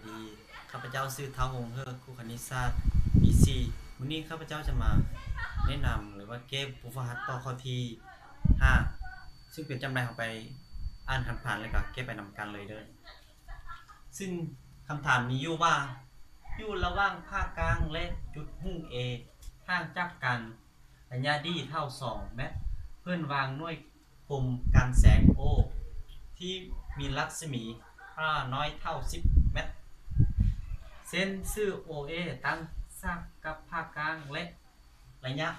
ดีข้าพเจ้าชื่อเท้าวงเฮอครูคณิตศาสตร์ปี4วันนี้ข้าพเจ้าจะมาแนะนำหรือว่าเก็บผู้ฟังต่อข้อที่5ซึ่งเป็นจำได้ของไปอ่านคำผ่านเลยก็เก็บไปนำกันเลยเด้อซึ่งคำถามมีอยู่ว่าอยู่ระหว่างภาคกลางและจุดหุ้ง A ห่างจากกันระยะดีเท่า2เมตรเพื่อนวางหน่วยกลมกันแสง O ที่มีรัศมีน้อยเท่า10เมตรเส้นชื่อ OA ตั้งฉากกับภาคกลางและระยะ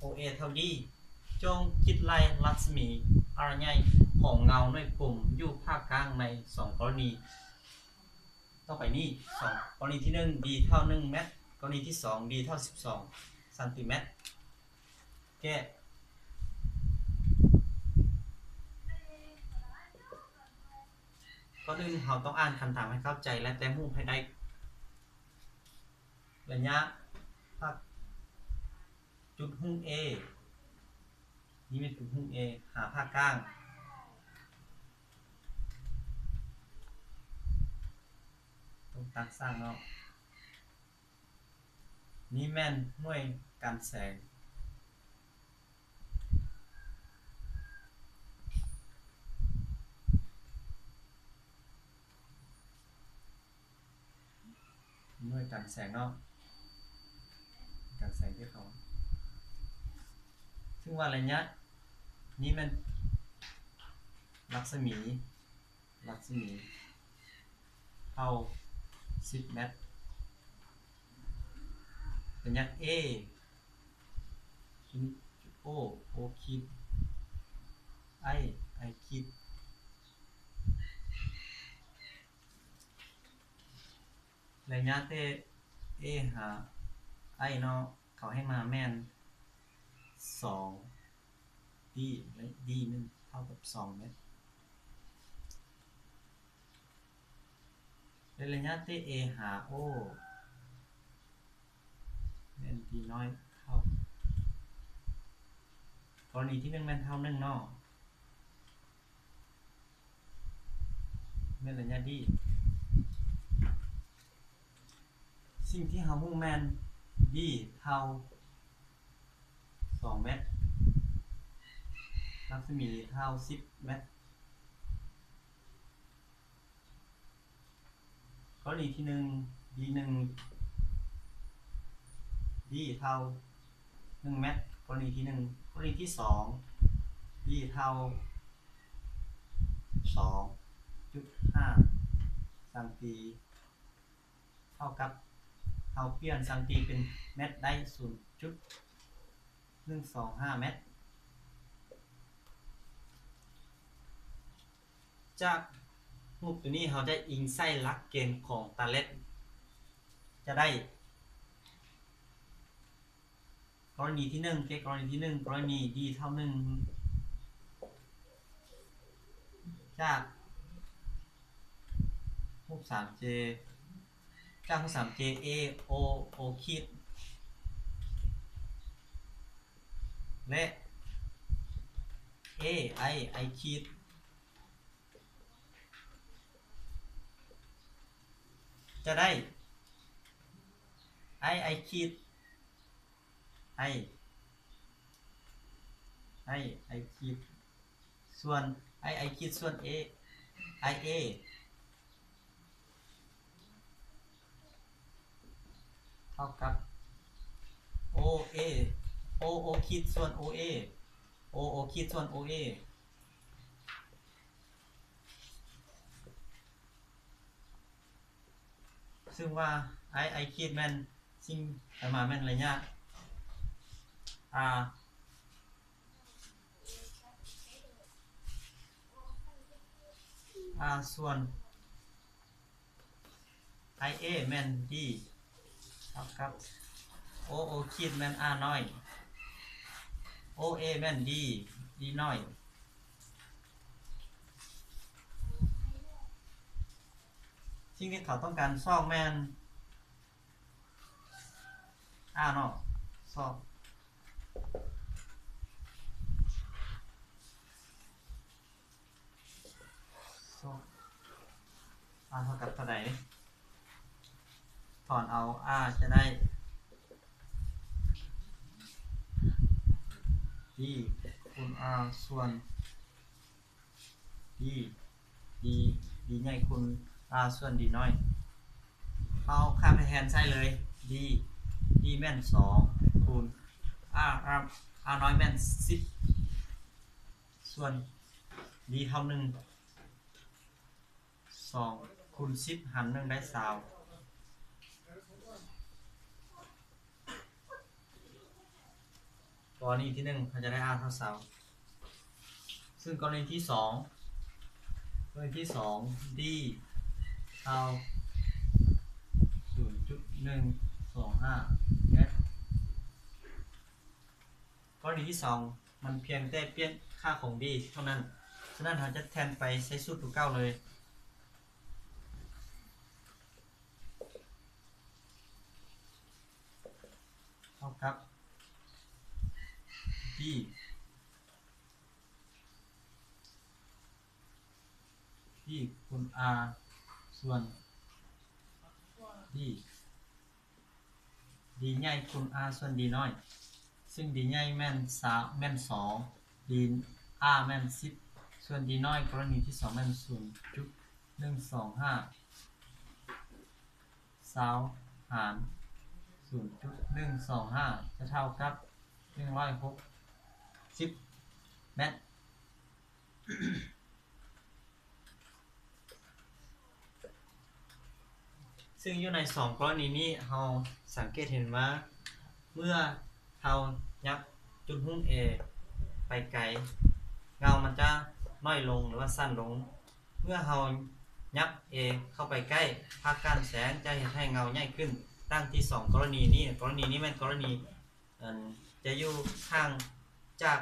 OA เท่าดีจงคิดไล่รัศมีอะไรใหญ่ของเงาหน่วยกลมอยู่ภาคกลางใน2กรณีต่อไปนี้2กรณีที่1 d เท่า1เมตรกรณีที่2 d เท่า12ซนติเมตรแก้ก่อนอื่นเราต้องอ่านคำถามให้เข้าใจและแต้มรูปให้ได้ระยะภาคจุดหุ้ง A นี่เป็นจุดหุ้ง A หาภาคกลางต้องตั้งสร้างเนาะนี่แม่นหน่วยการแสงหน่วยการแสงเนาะการแสงที่เขาซึ่งว่าระยะนี้มันรัศมีเท่า10เมตรระยะ A คิด O คิด I คิดระยะเต A หา I เนาะเขาให้มาแม่น2 D และ D นึงเท่ากับ2เมตรระยะเต A หา O แม่น D น้อยเท่ากรณีที่1แม่นเท่า1เนาะแม่นระยะ D สิ่งที่เฮาฮู้แม่น D เท่า2เมตรรัศมีเท่า10เมตรกรณีที่1 D เท่า1เมตรกรณีที่1กรณีที่2 D เท่า2.5 ซัมตีเท่ากับเราเปลี่ยนซัมตีเป็นเมตรได้ 0.125 เมตรจากรูปตัวนี้เราจะอิงใส่หลักเกณฑ์ของตาเล็ดจะได้กรณีที่1กรณีที่1กรณี d เท่า1จากรูป 3j จากรูป 3j a o คิดและ a I คิดจะได้ I คิดI คิดส่วน I คิดส่วน IA เท่ากับ OA คิดส่วน OA คิดส่วน OA ซึ่งว่า I คิดแม่นสิ่งประมาณแม่นระยะส่วน IA แม่น D เท่ากับ O คิดแม่น R น้อย OA แม่น D น้อยสิ่งที่เขาต้องการซอกแม่น R เนาะซอกR เท่ากับเท่าไหร่ ถอนเอา r จะได้ d คูณ r ส่วน d d d ใหญ่คูณ r ส่วน d น้อยเอาค่าไปแทนใส่เลย d d แม่น2คูณ rน้อยแม่น10ส่วน d เท่า1 2คูณ10หาร1ได้20กรณีที่1เขาจะได้ r เท่า20ซึ่งกรณีที่2d เท่า 0.125 เมตรกรณีที่2มันเพียงแต่เปลี่ยนค่าของ d เท่านั้นฉะนั้นเราจะแทนไปใช้สูตรตัวเก่าเลยเท่ากับ dคูณ r ส่วน dใหญ่คูณ r ส่วน d น้อยซึ่ง d ใหญ่แม่น2 d r แม่น10ส่วน d น้อยกรณีที่2แม่น 0.125 หาร 0.125 จะเท่ากับ160 เมตรซึ่งอยู่ใน2กรณีนี้เราสังเกตเห็นว่าเมื่อเรายับจุดหุ้ม A ไปไกลเงามันจะน้อยลงหรือว่าสั้นลงเมื่อเรายับ A เข้าไปใกล้ภาคการแสงจะเห็นให้เงาใหญ่ขึ้นตั้งที่2กรณีนี้แม่นกรณีจะอยู่ห่างจาก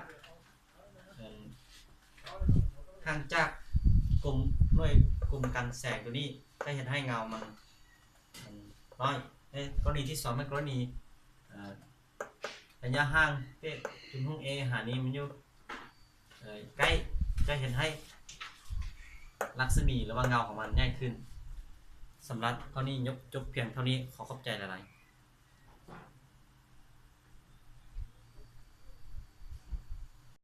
กลุ่มหน่วยกลุ่มกันแสงตัวนี้จะเห็นให้เงามันน้อยกรณีที่2เป็นกรณีระยะห่างจุดหุ้ม A หานี้มันอยู่ใกล้จะเห็นให้ลักษณะหรือว่าเงาของมันง่ายขึ้นสำหรับเท่านี้จบเพียงเท่านี้ขอขอบใจหลายๆ